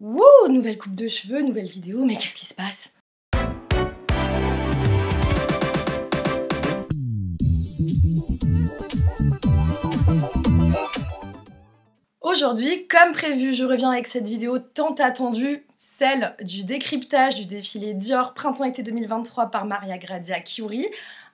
Wouh, nouvelle coupe de cheveux, nouvelle vidéo, mais qu'est-ce qui se passe? Aujourd'hui, comme prévu, je reviens avec cette vidéo tant attendue, celle du décryptage du défilé Dior Printemps-été 2023 par Maria Grazia Chiuri,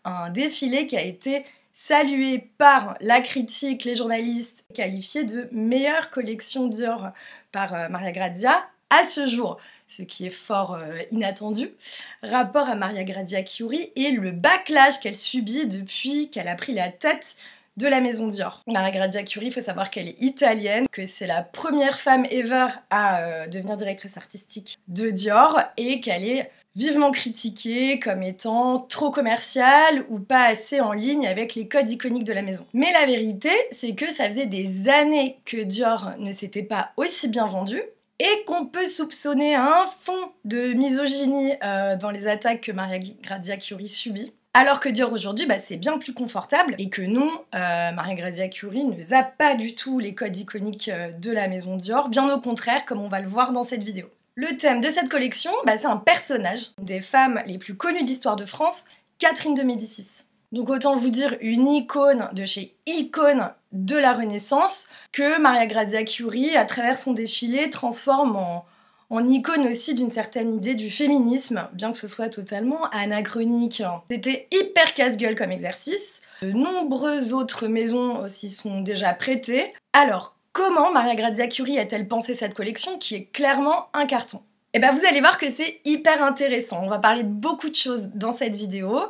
un défilé qui a été salué par la critique, les journalistes, qualifié de meilleure collection Dior par Maria Grazia à ce jour, ce qui est fort inattendu. Rapport à Maria Grazia Chiuri et le backlash qu'elle subit depuis qu'elle a pris la tête de la maison Dior. Maria Grazia Chiuri, il faut savoir qu'elle est italienne, que c'est la première femme ever à devenir directrice artistique de Dior et qu'elle est vivement critiquée comme étant trop commerciale ou pas assez en ligne avec les codes iconiques de la maison. Mais la vérité, c'est que ça faisait des années que Dior ne s'était pas aussi bien vendu et qu'on peut soupçonner un fond de misogynie dans les attaques que Maria Grazia Chiuri subit. Alors que Dior aujourd'hui, c'est bien plus confortable et que non, Maria Grazia Chiuri ne zappe pas du tout les codes iconiques de la maison Dior, bien au contraire, comme on va le voir dans cette vidéo. Le thème de cette collection, c'est un personnage des femmes les plus connues d'histoire de France, Catherine de Médicis. Donc autant vous dire une icône de chez icône de la Renaissance que Maria Grazia Chiuri, à travers son défilé, transforme en icône aussi d'une certaine idée du féminisme, bien que ce soit totalement anachronique. C'était hyper casse-gueule comme exercice. De nombreuses autres maisons aussi sont déjà prêtées. Alors, comment Maria Grazia Chiuri a-t-elle pensé cette collection qui est clairement un carton? Et vous allez voir que c'est hyper intéressant. On va parler de beaucoup de choses dans cette vidéo.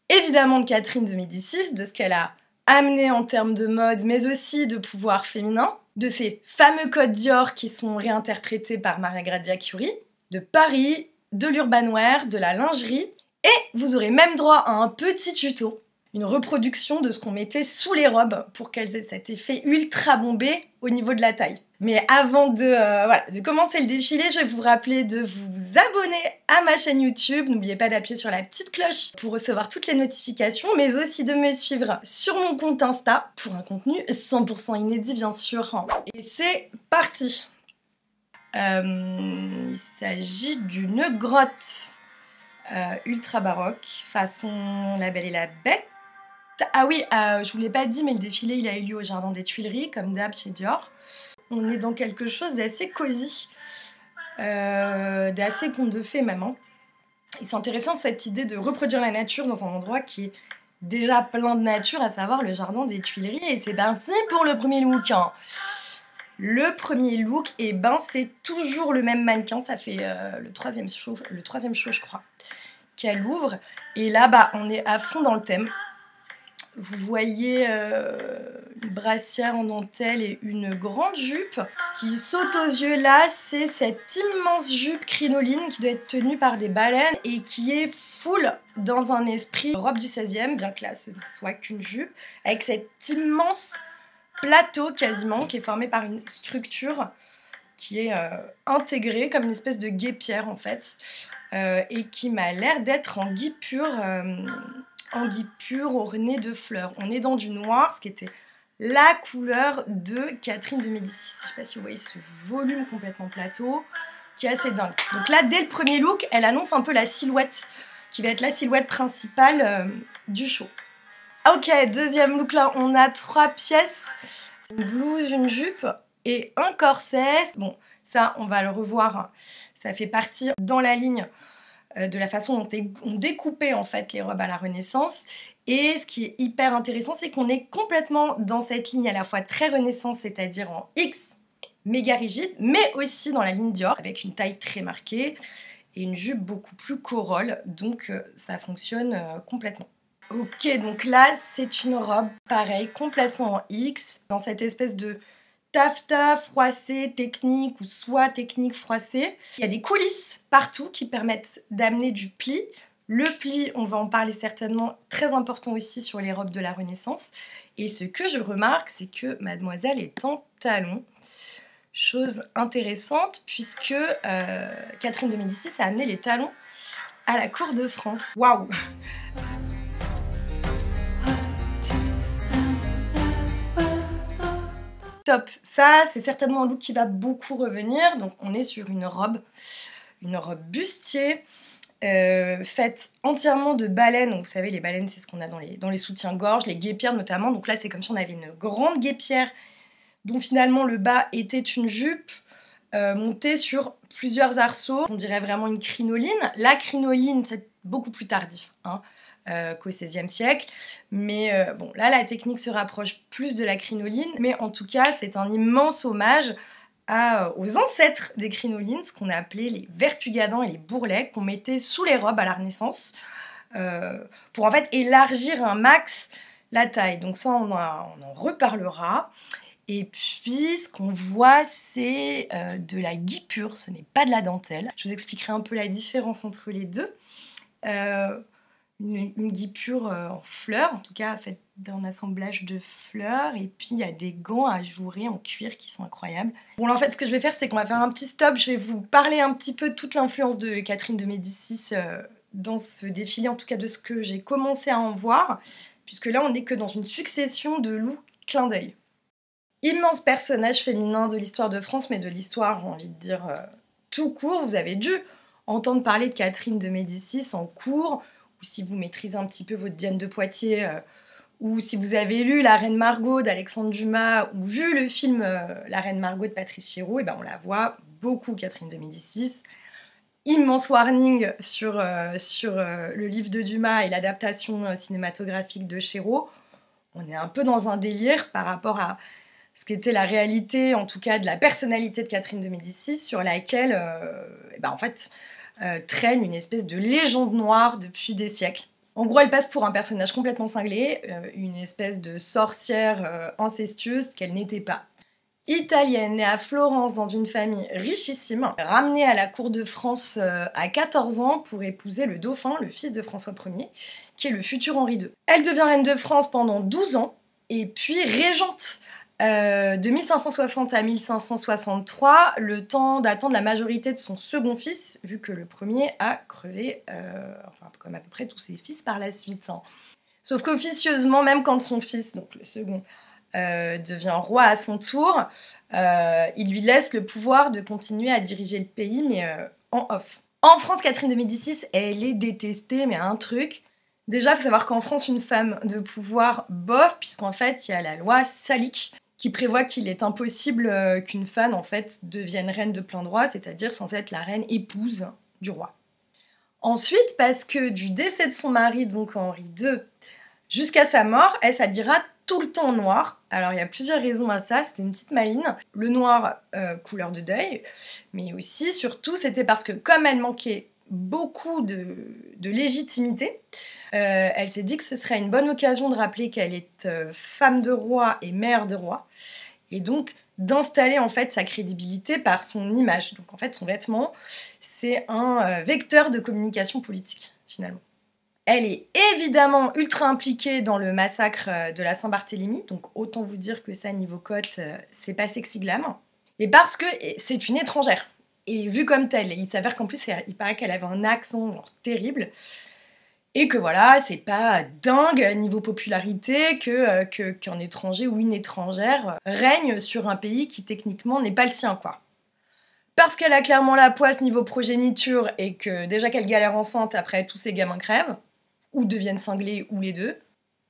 Évidemment de Catherine de Médicis, de ce qu'elle a amené en termes de mode, mais aussi de pouvoir féminin, de ces fameux codes Dior qui sont réinterprétés par Maria Grazia Chiuri, de Paris, de l'urbanwear, de la lingerie, et vous aurez même droit à un petit tuto, une reproduction de ce qu'on mettait sous les robes pour qu'elles aient cet effet ultra bombé au niveau de la taille. Mais avant de commencer le défilé, je vais vous rappeler de vous abonner à ma chaîne YouTube. N'oubliez pas d'appuyer sur la petite cloche pour recevoir toutes les notifications, mais aussi de me suivre sur mon compte Insta pour un contenu 100% inédit, bien sûr. Et c'est parti. Il s'agit d'une grotte ultra baroque, façon La Belle et la Bête. Ah oui, je vous l'ai pas dit, mais le défilé il a eu lieu au Jardin des Tuileries, comme d'hab chez Dior. On est dans quelque chose d'assez cosy, d'assez conte de fées même. Et c'est intéressant cette idée de reproduire la nature dans un endroit qui est déjà plein de nature, à savoir le Jardin des Tuileries. Et c'est parti pour le premier look. Le premier look, c'est toujours le même mannequin, ça fait le troisième show, je crois, qu'elle ouvre. Et là, on est à fond dans le thème. Vous voyez une brassière en dentelle et une grande jupe. Ce qui saute aux yeux là, c'est cette immense jupe crinoline qui doit être tenue par des baleines et qui est full dans un esprit robe du 16e, bien que là ce ne soit qu'une jupe, avec cet immense plateau quasiment qui est formé par une structure qui est intégrée comme une espèce de guêpière en fait, et qui m'a l'air d'être en guipure ornée de fleurs. On est dans du noir, ce qui était la couleur de Catherine de Médicis. Je sais pas si vous voyez ce volume complètement plateau, qui est assez dingue. Donc là, dès le premier look, elle annonce un peu la silhouette, qui va être la silhouette principale du show. Ok, deuxième look là, on a 3 pièces, une blouse, une jupe et un corset. Bon, ça, on va le revoir, ça fait partie dans la ligne de la façon dont on découpait en fait les robes à la Renaissance. Et ce qui est hyper intéressant, c'est qu'on est complètement dans cette ligne à la fois très Renaissance, c'est-à-dire en X, méga rigide, mais aussi dans la ligne Dior, avec une taille très marquée et une jupe beaucoup plus corolle, donc ça fonctionne complètement. Ok, donc là, c'est une robe, pareil, complètement en X, dans cette espèce de taffetas froissé technique ou soie technique froissée. Il y a des coulisses partout qui permettent d'amener du pli. Le pli, on va en parler certainement, très important aussi sur les robes de la Renaissance. Et ce que je remarque, c'est que mademoiselle est en talons. Chose intéressante puisque Catherine de Médicis a amené les talons à la cour de France. Waouh! Top. Ça, c'est certainement un look qui va beaucoup revenir. Donc on est sur une robe bustier, faite entièrement de baleines. Donc, vous savez, les baleines, c'est ce qu'on a dans les soutiens-gorge, les guêpières notamment. Donc là, c'est comme si on avait une grande guêpière dont finalement le bas était une jupe montée sur plusieurs arceaux. On dirait vraiment une crinoline. La crinoline, c'est beaucoup plus tardif qu'au XVIe siècle. Mais bon, là, la technique se rapproche plus de la crinoline. Mais en tout cas, c'est un immense hommage aux ancêtres des crinolines, ce qu'on a appelé les vertugadans et les bourrelets, qu'on mettait sous les robes à la Renaissance pour en fait élargir un max la taille. Donc ça, on en reparlera. Et puis, ce qu'on voit, c'est de la guipure, ce n'est pas de la dentelle. Je vous expliquerai un peu la différence entre les deux. Une guipure en fleurs, en tout cas faite d'un assemblage de fleurs, et puis il y a des gants ajourés en cuir qui sont incroyables. Bon là en fait ce que je vais faire c'est qu'on va faire un petit stop, je vais vous parler un petit peu de toute l'influence de Catherine de Médicis dans ce défilé, en tout cas de ce que j'ai commencé à en voir, puisque là on n'est que dans une succession de looks clin d'œil. Immense personnage féminin de l'histoire de France, mais de l'histoire, j'ai envie de dire, tout court. Vous avez dû entendre parler de Catherine de Médicis en cours, ou si vous maîtrisez un petit peu votre Diane de Poitiers, ou si vous avez lu La Reine Margot d'Alexandre Dumas, ou vu le film La Reine Margot de Patrice Chéreau, et ben on la voit beaucoup, Catherine de Médicis. Immense warning sur le livre de Dumas et l'adaptation cinématographique de Chéreau. On est un peu dans un délire par rapport à ce qu'était la réalité, en tout cas de la personnalité de Catherine de Médicis, sur laquelle en fait, traîne une espèce de légende noire depuis des siècles. En gros, elle passe pour un personnage complètement cinglé, une espèce de sorcière incestueuse qu'elle n'était pas. Italienne, née à Florence dans une famille richissime, ramenée à la cour de France à 14 ans pour épouser le dauphin, le fils de François Ier, qui est le futur Henri II. Elle devient reine de France pendant 12 ans, et puis régente de 1560 à 1563, le temps d'attendre la majorité de son second fils, vu que le premier a crevé, comme à peu près tous ses fils par la suite. Sauf qu'officieusement, même quand son fils, donc le second, devient roi à son tour, il lui laisse le pouvoir de continuer à diriger le pays, mais en off. En France, Catherine de Médicis, elle est détestée, mais un truc. Déjà, il faut savoir qu'en France, une femme de pouvoir bof, puisqu'en fait, il y a la loi salique, qui prévoit qu'il est impossible qu'une femme, en fait, devienne reine de plein droit, c'est-à-dire censée être la reine épouse du roi. Ensuite, parce que du décès de son mari, donc Henri II, jusqu'à sa mort, elle s'habillera tout le temps en noir. Alors, il y a plusieurs raisons à ça, c'était une petite maline. Le noir, couleur de deuil, mais aussi, surtout, c'était parce que comme elle manquait beaucoup de légitimité, elle s'est dit que ce serait une bonne occasion de rappeler qu'elle est femme de roi et mère de roi, et donc d'installer en fait sa crédibilité par son image. Donc en fait son vêtement, c'est un vecteur de communication politique finalement. Elle est évidemment ultra impliquée dans le massacre de la Saint-Barthélemy, donc autant vous dire que ça niveau cote, c'est pas sexy glam. Et parce que c'est une étrangère, et vue comme telle, il s'avère qu'en plus il paraît qu'elle avait un accent genre, terrible, et que voilà, c'est pas dingue niveau popularité qu'un étranger ou une étrangère règne sur un pays qui techniquement n'est pas le sien, quoi. Parce qu'elle a clairement la poisse niveau progéniture et que déjà qu'elle galère enceinte, après tous ses gamins crèvent, ou deviennent cinglés, ou les deux.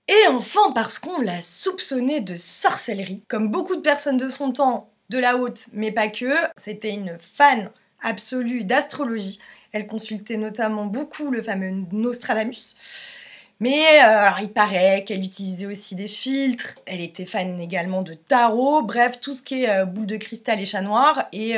Et enfin parce qu'on l'a soupçonnée de sorcellerie. Comme beaucoup de personnes de son temps, de la haute, mais pas que, c'était une fan absolue d'astrologie. Elle consultait notamment beaucoup le fameux Nostradamus. Mais alors, il paraît qu'elle utilisait aussi des filtres. Elle était fan également de tarot. Bref, tout ce qui est boule de cristal et chat noir. Et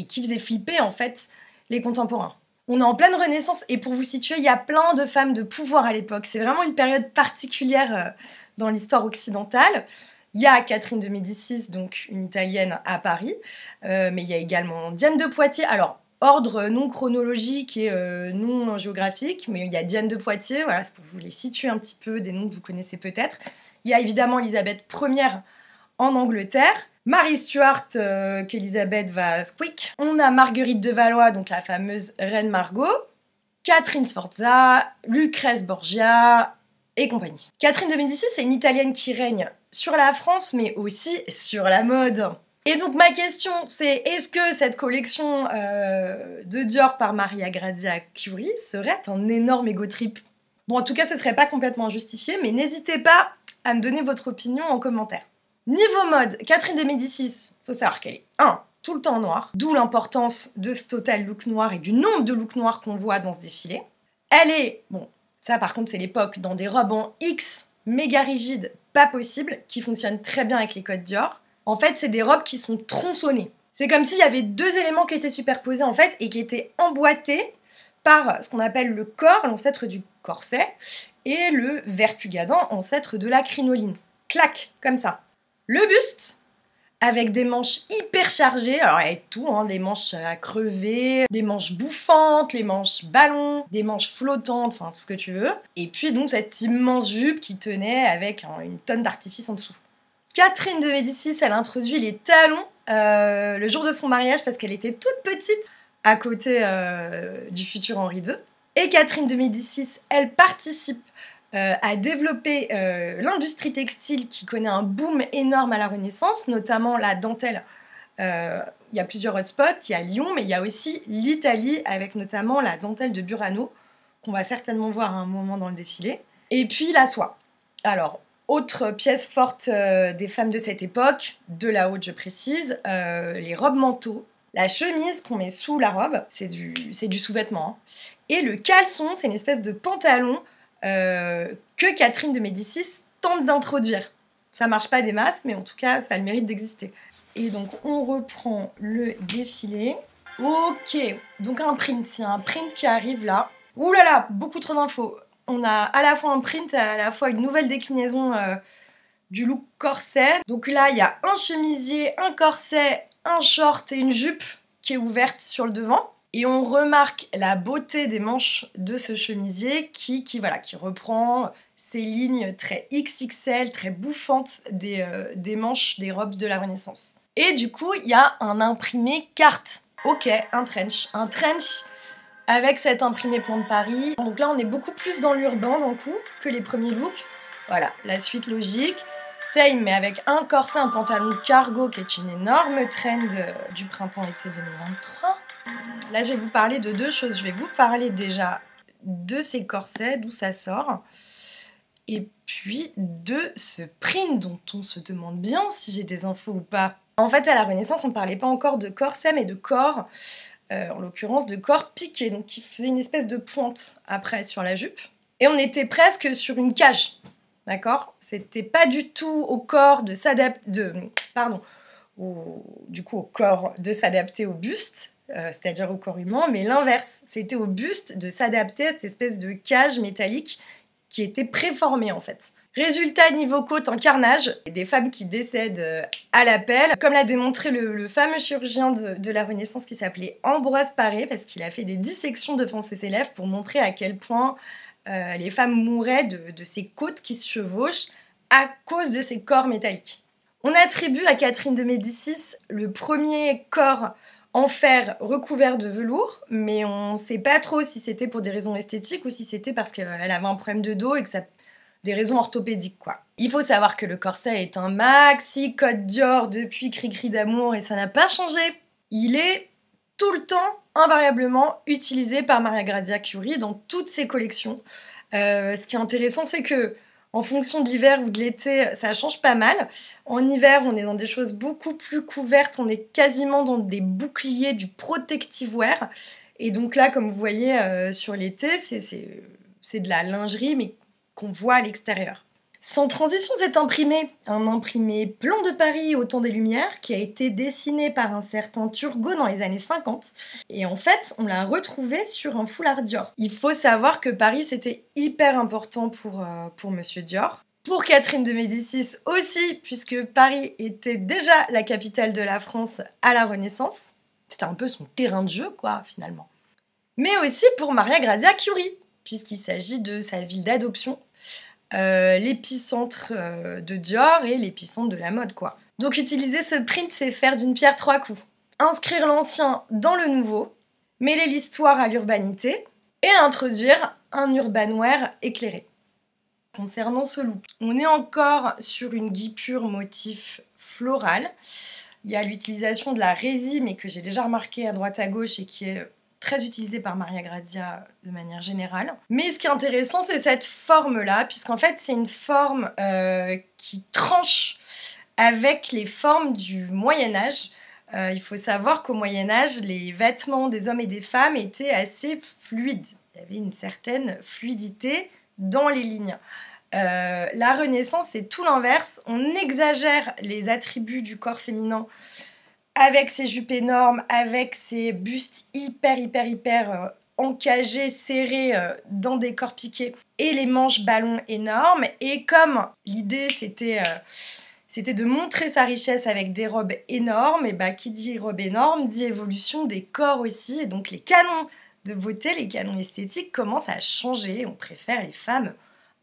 qui faisait flipper, en fait, les contemporains. On est en pleine Renaissance. Et pour vous situer, il y a plein de femmes de pouvoir à l'époque. C'est vraiment une période particulière dans l'histoire occidentale. Il y a Catherine de Médicis, donc une Italienne à Paris. Mais il y a également Diane de Poitiers. Alors, ordre non chronologique et non géographique, mais il y a Diane de Poitiers, voilà, c'est pour vous les situer un petit peu, des noms que vous connaissez peut-être. Il y a évidemment Elisabeth Ier en Angleterre, Marie Stuart qu'Elisabeth va squeak. On a Marguerite de Valois, donc la fameuse reine Margot, Catherine Sforza, Lucrèce Borgia, et compagnie. Catherine de Médicis, c'est une Italienne qui règne sur la France, mais aussi sur la mode. Et donc ma question, c'est est-ce que cette collection de Dior par Maria Grazia Chiuri serait un énorme ego trip? Bon, en tout cas, ce serait pas complètement injustifié, mais n'hésitez pas à me donner votre opinion en commentaire. Niveau mode, Catherine de Médicis, faut savoir qu'elle est 1. Tout le temps en noir, d'où l'importance de ce total look noir et du nombre de looks noirs qu'on voit dans ce défilé. Elle est, bon, ça par contre c'est l'époque, dans des robes en X, méga rigides, pas possible, qui fonctionnent très bien avec les codes Dior. En fait, c'est des robes qui sont tronçonnées. C'est comme s'il y avait deux éléments qui étaient superposés en fait et qui étaient emboîtés par ce qu'on appelle le corps, l'ancêtre du corset, et le vertugadant, ancêtre de la crinoline. Clac, comme ça. Le buste, avec des manches hyper chargées, alors avec tout, hein, les manches à crever, des manches bouffantes, les manches ballons, des manches flottantes, enfin tout ce que tu veux. Et puis donc cette immense jupe qui tenait avec une tonne d'artifice en dessous. Catherine de Médicis, elle introduit les talons le jour de son mariage parce qu'elle était toute petite à côté du futur Henri II. Et Catherine de Médicis, elle participe à développer l'industrie textile qui connaît un boom énorme à la Renaissance, notamment la dentelle. Il y a plusieurs hotspots, il y a Lyon, mais il y a aussi l'Italie avec notamment la dentelle de Burano, qu'on va certainement voir à un moment dans le défilé. Et puis la soie. Alors, autre pièce forte des femmes de cette époque, de la haute je précise, les robes manteaux. La chemise qu'on met sous la robe, c'est du sous-vêtement. Hein. Et le caleçon, c'est une espèce de pantalon que Catherine de Médicis tente d'introduire. Ça marche pas des masses, mais en tout cas, ça a le mérite d'exister. Et donc, on reprend le défilé. Ok, donc un print. Il y a un print qui arrive là. Ouh là là, beaucoup trop d'infos. On a à la fois un print et à la fois une nouvelle déclinaison du look corset. Donc là, il y a un chemisier, un corset, un short et une jupe qui est ouverte sur le devant. Et on remarque la beauté des manches de ce chemisier qui reprend ces lignes très XXL, très bouffantes des manches des robes de la Renaissance. Et du coup, il y a un imprimé carte. Ok, un trench. Un trench avec cet imprimé plan de Paris. Donc là, on est beaucoup plus dans l'urbain d'un coup que les premiers looks. Voilà, la suite logique. Same, mais avec un corset, un pantalon cargo qui est une énorme trend du printemps-été 2023. Là, je vais vous parler de deux choses. Je vais vous parler déjà de ces corsets, d'où ça sort. Et puis de ce print dont on se demande bien si j'ai des infos ou pas. En fait, à la Renaissance, on ne parlait pas encore de corset, mais de corps. En l'occurrence, de corps piqué, donc qui faisait une espèce de pointe après sur la jupe. Et on était presque sur une cage. D'accord? C'était pas du tout au corps de s'adapter... au corps de s'adapter au buste, c'est-à-dire au corps humain, mais l'inverse. C'était au buste de s'adapter à cette espèce de cage métallique qui était préformée en fait. Résultat, niveau côte, un carnage. Des femmes qui décèdent à l'appel, comme l'a démontré le fameux chirurgien de la Renaissance qui s'appelait Ambroise Paré, parce qu'il a fait des dissections devant ses élèves pour montrer à quel point les femmes mouraient de ces côtes qui se chevauchent à cause de ces corps métalliques. On attribue à Catherine de Médicis le premier corps en fer recouvert de velours, mais on ne sait pas trop si c'était pour des raisons esthétiques ou si c'était parce qu'elle avait un problème de dos et que ça... des raisons orthopédiques, quoi. Il faut savoir que le corset est un maxi code Dior depuis Cri-Cri d'amour et ça n'a pas changé. Il est tout le temps, invariablement, utilisé par Maria Grazia Chiuri dans toutes ses collections. Ce qui est intéressant, c'est que en fonction de l'hiver ou de l'été, ça change pas mal. En hiver, on est dans des choses beaucoup plus couvertes, on est quasiment dans des boucliers, du protective wear. Et donc là, comme vous voyez sur l'été, c'est de la lingerie, mais qu'on voit à l'extérieur. Sans transition, c'est un imprimé plan de Paris au temps des Lumières qui a été dessiné par un certain Turgot dans les années 50. Et en fait, on l'a retrouvé sur un foulard Dior. Il faut savoir que Paris, c'était hyper important pour Monsieur Dior. Pour Catherine de Médicis aussi, puisque Paris était déjà la capitale de la France à la Renaissance. C'était un peu son terrain de jeu, quoi, finalement. Mais aussi pour Maria Grazia Chiuri, puisqu'il s'agit de sa ville d'adoption. L'épicentre de Dior et l'épicentre de la mode, quoi. Donc utiliser ce print, c'est faire d'une pierre trois coups. Inscrire l'ancien dans le nouveau, mêler l'histoire à l'urbanité et introduire un urban wear éclairé. concernant ce look. On est encore sur une guipure motif floral. Il y a l'utilisation de la résine, mais que j'ai déjà remarqué à droite à gauche et qui est très utilisée par Maria Grazia de manière générale. Mais ce qui est intéressant, c'est cette forme-là, puisqu'en fait, c'est une forme qui tranche avec les formes du Moyen-Âge. Il faut savoir qu'au Moyen-Âge, les vêtements des hommes et des femmes étaient assez fluides. Il y avait une certaine fluidité dans les lignes. La Renaissance, c'est tout l'inverse. On exagère les attributs du corps féminin avec ses jupes énormes, avec ses bustes hyper encagés, serrés dans des corps piqués et les manches ballons énormes. Et comme l'idée, c'était de montrer sa richesse avec des robes énormes, et bah, qui dit robe énorme dit évolution des corps aussi. Et donc les canons de beauté, les canons esthétiques commencent à changer. On préfère les femmes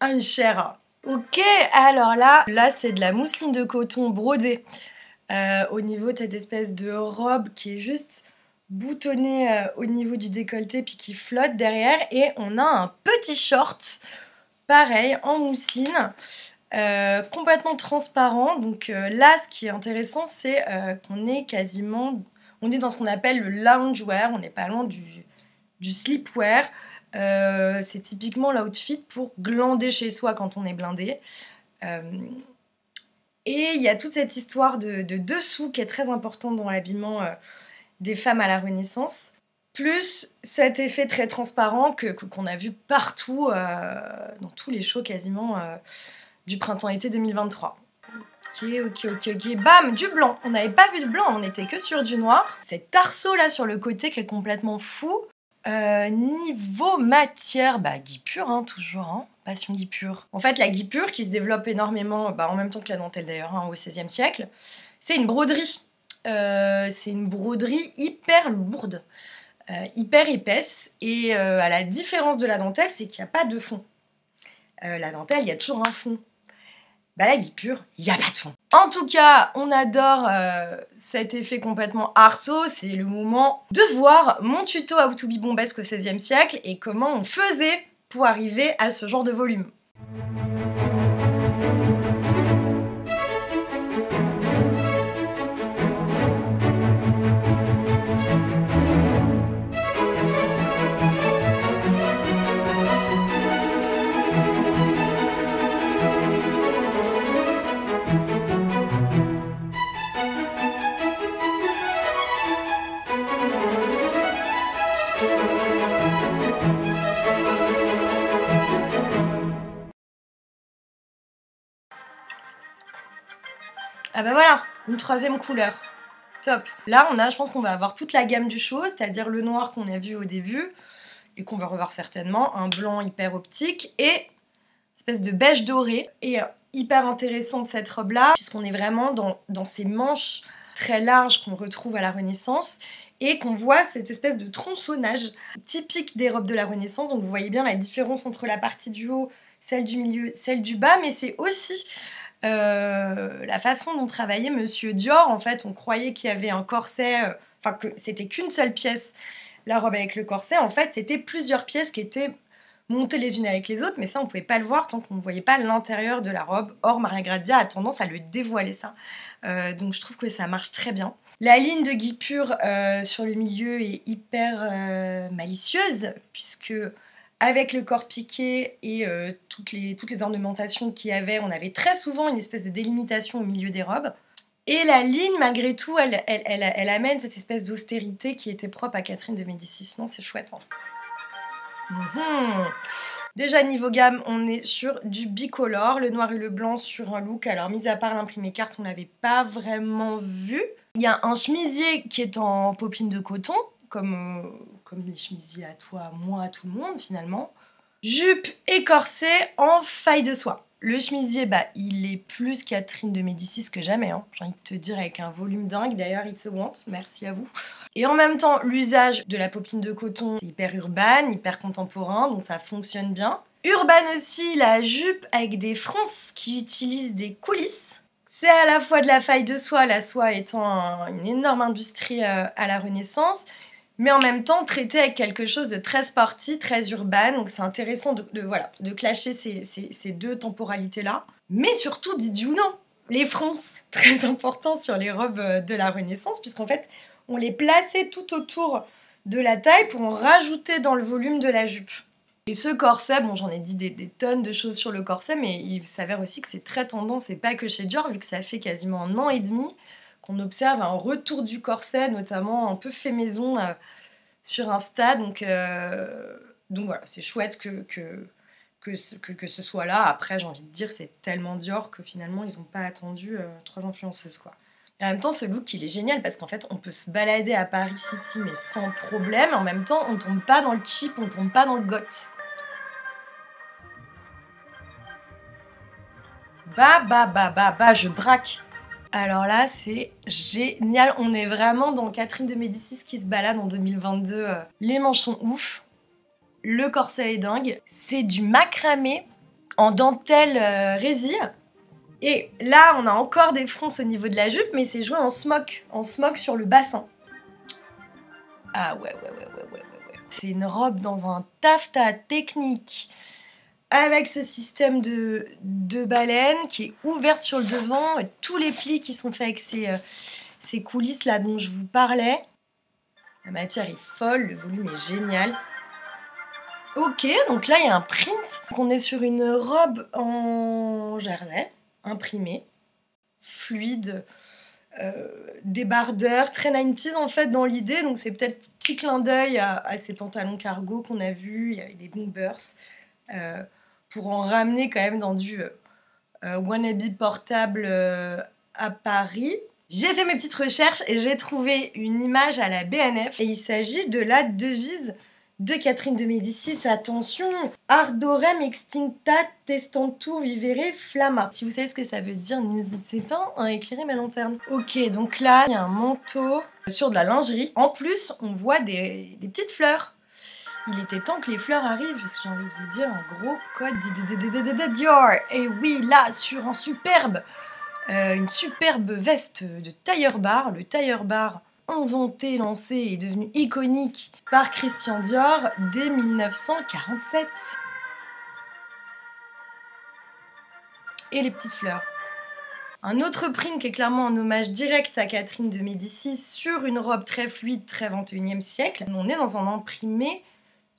en chair. Ok, alors là c'est de la mousseline de coton brodée au niveau de cette espèce de robe qui est juste boutonnée au niveau du décolleté puis qui flotte derrière. Et on a un petit short, pareil, en mousseline. Complètement transparent. Donc là, ce qui est intéressant, c'est qu'on est dans ce qu'on appelle le loungewear. On n'est pas loin du sleepwear. C'est typiquement l'outfit pour glander chez soi quand on est blindé. Et il y a toute cette histoire de dessous qui est très importante dans l'habillement des femmes à la Renaissance. Plus cet effet très transparent qu'on a vu partout, dans tous les shows quasiment du printemps-été 2023. Ok. Bam, du blanc. On n'avait pas vu de blanc, on était que sur du noir. Cet arceau là sur le côté qui est complètement fou. Niveau matière, guipure, hein, toujours, hein, passion guipure. En fait, la guipure qui se développe énormément, en même temps que la dentelle d'ailleurs, hein, au XVIe siècle, c'est une broderie. C'est une broderie hyper lourde, hyper épaisse, et à la différence de la dentelle, c'est qu'il n'y a pas de fond. La dentelle, il y a toujours un fond. La guipure, il n'y a pas de fond. En tout cas, on adore cet effet complètement arceau. C'est le moment de voir mon tuto How to be bombesque au XVIe siècle et comment on faisait pour arriver à ce genre de volume. Ah voilà, une troisième couleur. Top. Là, je pense qu'on va avoir toute la gamme du show, c'est-à-dire le noir qu'on a vu au début, et qu'on va revoir certainement, un blanc hyper optique, et une espèce de beige doré. Et hyper intéressante cette robe-là, puisqu'on est vraiment dans ces manches très larges qu'on retrouve à la Renaissance, et qu'on voit cette espèce de tronçonnage typique des robes de la Renaissance. Donc vous voyez bien la différence entre la partie du haut, celle du milieu, celle du bas, mais c'est aussi la façon dont travaillait Monsieur Dior. En fait, on croyait qu'il y avait un corset, que c'était qu'une seule pièce, la robe avec le corset. En fait, c'était plusieurs pièces qui étaient montées les unes avec les autres, mais ça, on pouvait pas le voir tant qu'on ne voyait pas l'intérieur de la robe. Or, Maria Grazia a tendance à le dévoiler, ça. Donc, je trouve que ça marche très bien. La ligne de guipure sur le milieu est hyper malicieuse, puisque avec le corps piqué et toutes les ornementations qu'il y avait, on avait très souvent une espèce de délimitation au milieu des robes. Et la ligne, malgré tout, elle amène cette espèce d'austérité qui était propre à Catherine de Médicis. Non, c'est chouette. Hein. Déjà, niveau gamme, on est sur du bicolore, le noir et le blanc sur un look. Alors, mis à part l'imprimé carte, on l'avait pas vraiment vu. Il y a un chemisier qui est en popine de coton, comme les chemisiers à toi, à moi, à tout le monde finalement. Jupe et corset en faille de soie. Le chemisier, il est plus Catherine de Médicis que jamais, hein. J'ai envie de te dire, avec un volume dingue. D'ailleurs, it's a want, merci à vous. Et en même temps, l'usage de la popine de coton, c'est hyper urbain, hyper contemporain, donc ça fonctionne bien. Urbain aussi, la jupe avec des fronces qui utilisent des coulisses. C'est à la fois de la faille de soie, la soie étant une énorme industrie à la Renaissance, mais en même temps traité avec quelque chose de très sporty, très urbain. Donc c'est intéressant de clasher ces deux temporalités-là. Mais surtout, dites ou non, les fronces, très important sur les robes de la Renaissance, puisqu'en fait, on les plaçait tout autour de la taille pour en rajouter dans le volume de la jupe. Et ce corset, bon, j'en ai dit des tonnes de choses sur le corset, mais il s'avère aussi que c'est très tendance, et pas que chez Dior, vu que ça fait quasiment 1 an et demi qu'on observe un retour du corset, notamment un peu fait maison sur Insta. Donc voilà, c'est chouette que ce soit là. Après, j'ai envie de dire, c'est tellement Dior que finalement, ils n'ont pas attendu 3 influenceuses, quoi. Et en même temps, ce look, il est génial parce qu'en fait, on peut se balader à Paris City, mais sans problème. En même temps, on tombe pas dans le cheap, on tombe pas dans le goth. Je braque. Alors là, c'est génial. On est vraiment dans Catherine de Médicis qui se balade en 2022. Les manches sont ouf. Le corset est dingue. C'est du macramé en dentelle résille. Et là, on a encore des fronces au niveau de la jupe, mais c'est joué en smock sur le bassin. Ah ouais. C'est une robe dans un taffetas technique avec ce système de baleine qui est ouverte sur le devant, et tous les plis qui sont faits avec ces coulisses là dont je vous parlais. La matière est folle, le volume est génial. Ok, donc là il y a un print. Donc on est sur une robe en jersey, imprimée, fluide, débardeur, très 90s en fait dans l'idée. Donc c'est peut-être petit clin d'œil à ces pantalons cargo qu'on a vus, il y avait des bombers. Pour en ramener quand même dans du wannabe portable à Paris. J'ai fait mes petites recherches et j'ai trouvé une image à la BNF et il s'agit de la devise de Catherine de Médicis. Attention, Ardorem extincta testantur vivere flamma. Si vous savez ce que ça veut dire, n'hésitez pas à éclairer ma lanterne. Ok, donc là, il y a un manteau sur de la lingerie. En plus, on voit des petites fleurs. Il était temps que les fleurs arrivent, parce que j'ai envie de vous dire un gros code Dior. Et oui, là, sur une superbe veste de tailleur bar. Le tailleur bar inventé, lancé et devenu iconique par Christian Dior dès 1947. Et les petites fleurs. Un autre print qui est clairement un hommage direct à Catherine de Médicis sur une robe très fluide, très 21e siècle. On est dans un imprimé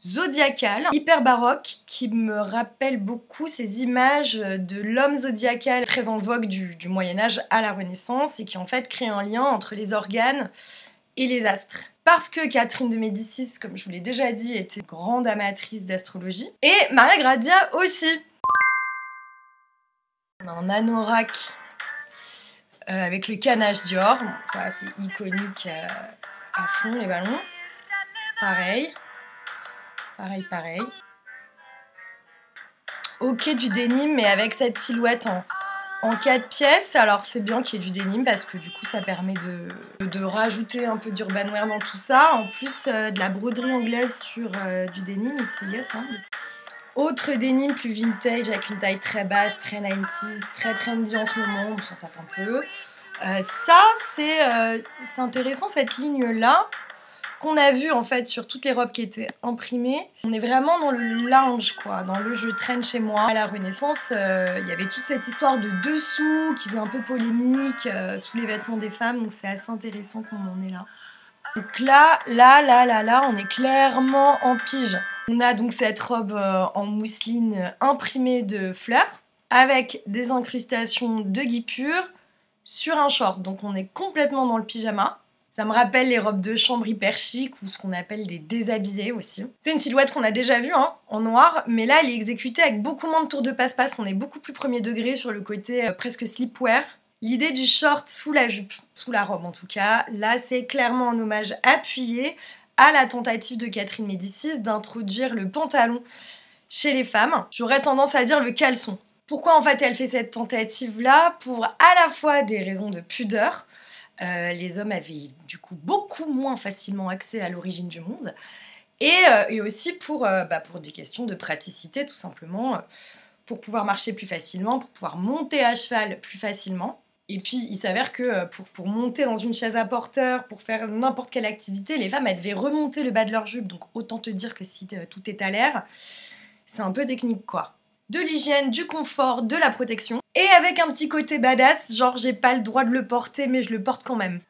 zodiacal, hyper baroque, qui me rappelle beaucoup ces images de l'homme zodiacal très en vogue du Moyen-Âge à la Renaissance et qui en fait crée un lien entre les organes et les astres. Parce que Catherine de Médicis, comme je vous l'ai déjà dit, était grande amatrice d'astrologie. Et Maria Grazia aussi. On a un anorak avec le canage Dior. Bon, ça c'est iconique à fond, les ballons. Pareil. Ok, du denim, mais avec cette silhouette en 4 pièces. Alors c'est bien qu'il y ait du denim parce que du coup ça permet de rajouter un peu d'urban wear dans tout ça. En plus de la broderie anglaise sur du denim, yes, hein. Autre denim plus vintage avec une taille très basse, très 90s, très trendy en ce moment, on s'en tape un peu. Ça c'est intéressant cette ligne là. Qu'on a vu en fait sur toutes les robes qui étaient imprimées. On est vraiment dans le lounge quoi, dans le je traîne chez moi. À la Renaissance, il y avait toute cette histoire de dessous qui faisait un peu polémique sous les vêtements des femmes, donc c'est assez intéressant qu'on en est là. Donc là, on est clairement en pige. On a donc cette robe en mousseline imprimée de fleurs avec des incrustations de guipure sur un short, donc on est complètement dans le pyjama. Ça me rappelle les robes de chambre hyper chic ou ce qu'on appelle des déshabillés aussi. C'est une silhouette qu'on a déjà vue hein, en noir, mais là elle est exécutée avec beaucoup moins de tours de passe-passe. On est beaucoup plus premier degré sur le côté presque sleepwear. L'idée du short sous la jupe, sous la robe en tout cas, là c'est clairement un hommage appuyé à la tentative de Catherine Médicis d'introduire le pantalon chez les femmes. J'aurais tendance à dire le caleçon. Pourquoi en fait elle fait cette tentative-là? Pour à la fois des raisons de pudeur. Les hommes avaient du coup beaucoup moins facilement accès à l'origine du monde et aussi pour des questions de praticité tout simplement, pour pouvoir marcher plus facilement, pour pouvoir monter à cheval plus facilement. Et puis il s'avère que pour monter dans une chaise à porteur, pour faire n'importe quelle activité, les femmes elles devaient remonter le bas de leur jupe, donc autant te dire que si tout est à l'air, c'est un peu technique quoi. De l'hygiène, du confort, de la protection, et avec un petit côté badass, genre j'ai pas le droit de le porter mais je le porte quand même.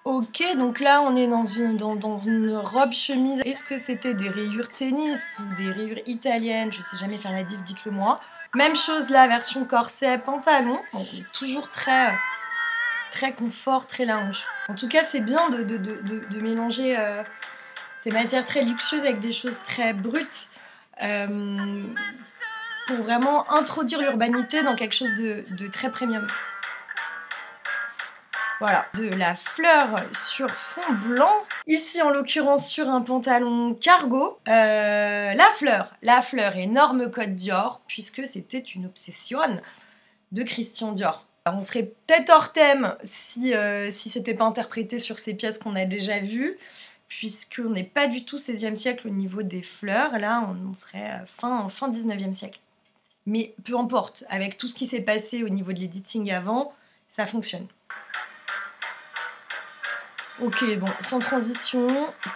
Ok, donc là on est dans une robe chemise. Est-ce que c'était des rayures tennis ou des rayures italiennes? Je sais jamais faire la diff, dites-le moi. Même chose là, version corset, pantalon. Donc toujours très confort, très lounge. En tout cas, c'est bien de mélanger ces matières très luxueuses avec des choses très brutes pour vraiment introduire l'urbanité dans quelque chose de très premium. Voilà, de la fleur sur fond blanc. Ici, en l'occurrence, sur un pantalon cargo. La fleur, énorme code Dior, puisque c'était une obsession de Christian Dior. Alors, on serait peut-être hors thème si c'était pas interprété sur ces pièces qu'on a déjà vues, puisqu'on n'est pas du tout 16e siècle au niveau des fleurs. Là, on serait fin 19e siècle. Mais peu importe, avec tout ce qui s'est passé au niveau de l'editing avant, ça fonctionne. Ok, bon, sans transition,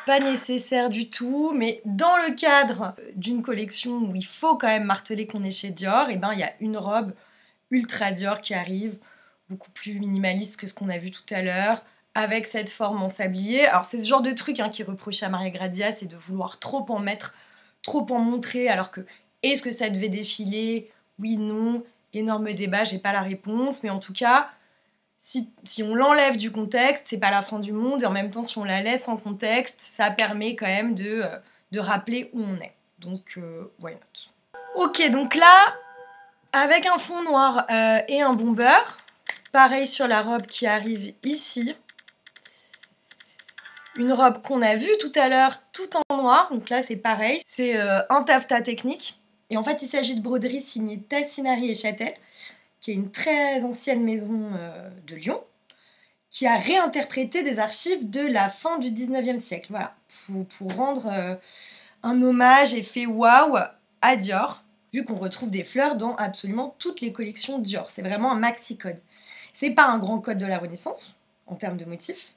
pas nécessaire du tout, mais dans le cadre d'une collection où il faut quand même marteler qu'on est chez Dior, et ben il y a une robe ultra Dior qui arrive, beaucoup plus minimaliste que ce qu'on a vu tout à l'heure, avec cette forme en sablier. Alors c'est ce genre de truc qui est reproché à Maria Grazia, c'est de vouloir trop en mettre, trop en montrer, alors que est-ce que ça devait défiler? Oui, non, énorme débat, j'ai pas la réponse, mais en tout cas... Si on l'enlève du contexte, c'est pas la fin du monde, et en même temps, si on la laisse en contexte, ça permet quand même de rappeler où on est. Donc, why not? Ok, donc là, avec un fond noir et un bomber, pareil sur la robe qui arrive ici. Une robe qu'on a vue tout à l'heure, tout en noir, donc là c'est pareil. C'est un taffetas technique, et en fait il s'agit de broderie signée Tassinari et Châtel, qui est une très ancienne maison de Lyon, qui a réinterprété des archives de la fin du 19e siècle, voilà, pour rendre un hommage et fait waouh à Dior, vu qu'on retrouve des fleurs dans absolument toutes les collections Dior. C'est vraiment un maxi-code. C'est pas un grand code de la Renaissance, en termes de motifs,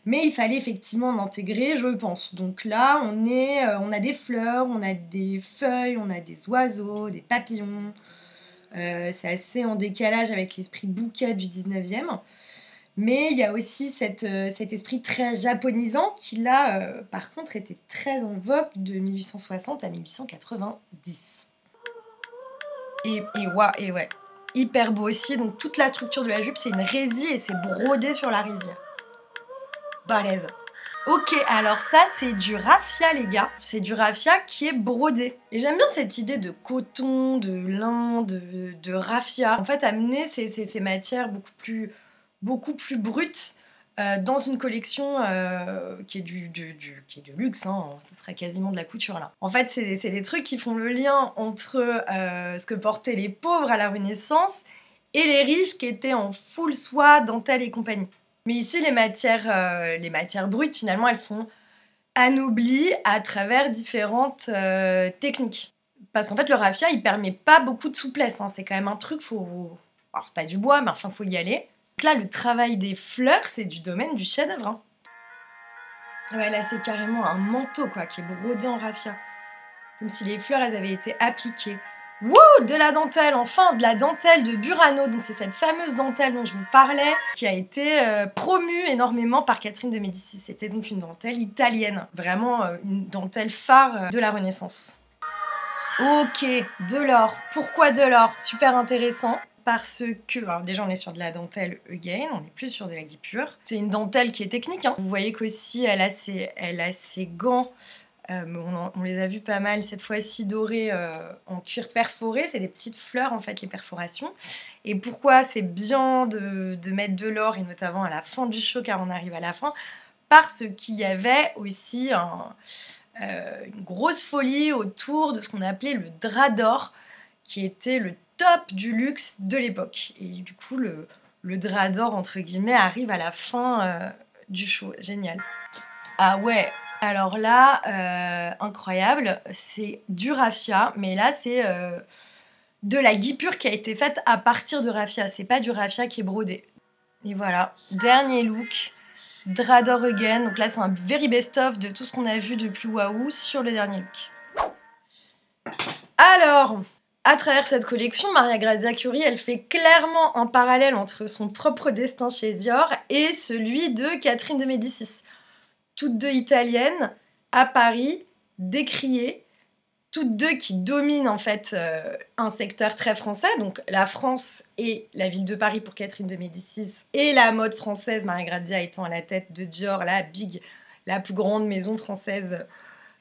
mais il fallait effectivement en intégrer, je pense. Donc là, on a des fleurs, on a des feuilles, on a des oiseaux, des papillons. C'est assez en décalage avec l'esprit bouquet du 19e. Mais il y a aussi cet esprit très japonisant qui, là, par contre, était très en vogue de 1860 à 1890. Et ouais, hyper beau aussi. Donc toute la structure de la jupe, c'est une résille et c'est brodé sur la résille. Balèze. Ok, alors ça c'est du raffia les gars, c'est du raffia qui est brodé. Et j'aime bien cette idée de coton, de lin, de raffia. En fait, amener ces matières beaucoup plus brutes dans une collection qui est du luxe, hein. Ça serait quasiment de la couture là. En fait, c'est des trucs qui font le lien entre ce que portaient les pauvres à la Renaissance et les riches qui étaient en full soie, dentelle et compagnie. Mais ici, les matières brutes, finalement, elles sont anoblies à travers différentes techniques. Parce qu'en fait, le raffia, il permet pas beaucoup de souplesse, hein. C'est quand même un truc, alors, c'est pas du bois, mais enfin, faut y aller. Donc là, le travail des fleurs, c'est du domaine du chef-d'œuvre, hein. Ouais, là, c'est carrément un manteau, quoi, qui est brodé en raffia. Comme si les fleurs, elles avaient été appliquées. Wouh, de la dentelle, enfin de la dentelle de Burano, donc c'est cette fameuse dentelle dont je vous parlais, qui a été promue énormément par Catherine de Médicis. C'était donc une dentelle italienne, vraiment une dentelle phare de la Renaissance. Ok, de l'or. Pourquoi de l'or? Super intéressant. Parce que, alors déjà on est sur de la dentelle again, on est plus sur de la guipure. C'est une dentelle qui est technique, hein. Vous voyez qu'aussi elle a ses gants. On les a vus pas mal cette fois-ci dorés en cuir perforé, c'est des petites fleurs en fait les perforations. Et pourquoi c'est bien de mettre de l'or, et notamment à la fin du show car on arrive à la fin, parce qu'il y avait aussi une grosse folie autour de ce qu'on appelait le drap d'or, qui était le top du luxe de l'époque. Et du coup le drap d'or entre guillemets arrive à la fin du show, génial. Ah ouais. Alors là, incroyable, c'est du raffia, mais là c'est de la guipure qui a été faite à partir de raffia, c'est pas du raffia qui est brodé. Et voilà, dernier look, Drador Again. Donc là, c'est un very best-of de tout ce qu'on a vu depuis Waouh sur le dernier look. Alors, à travers cette collection, Maria Grazia Chiuri, elle fait clairement un parallèle entre son propre destin chez Dior et celui de Catherine de Médicis. Toutes deux italiennes, à Paris, décriées, toutes deux qui dominent en fait un secteur très français, donc la France et la ville de Paris pour Catherine de Médicis, et la mode française, Maria Grazia étant à la tête de Dior, la plus grande maison française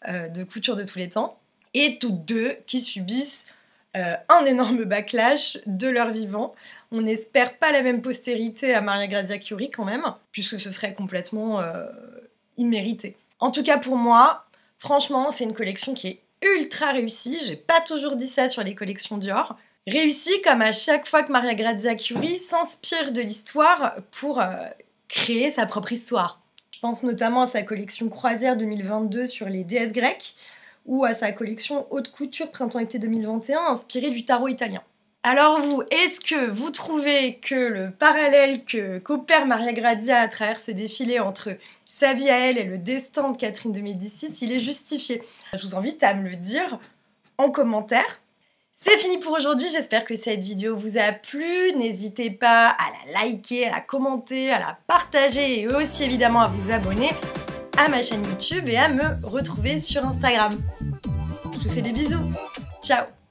de couture de tous les temps, et toutes deux qui subissent un énorme backlash de leur vivant. On n'espère pas la même postérité à Maria Grazia Chiuri quand même, puisque ce serait complètement immérité. En tout cas pour moi, franchement, c'est une collection qui est ultra réussie. J'ai pas toujours dit ça sur les collections Dior. Réussie comme à chaque fois que Maria Grazia Chiuri s'inspire de l'histoire pour créer sa propre histoire. Je pense notamment à sa collection Croisière 2022 sur les déesses grecques, ou à sa collection Haute Couture Printemps-Été 2021 inspirée du tarot italien. Alors vous, est-ce que vous trouvez que le parallèle qu'opère Maria Grazia à travers ce défilé entre sa vie à elle et le destin de Catherine de Médicis, il est justifié? Je vous invite à me le dire en commentaire. C'est fini pour aujourd'hui, j'espère que cette vidéo vous a plu. N'hésitez pas à la liker, à la commenter, à la partager et aussi évidemment à vous abonner à ma chaîne YouTube et à me retrouver sur Instagram. Je vous fais des bisous. Ciao!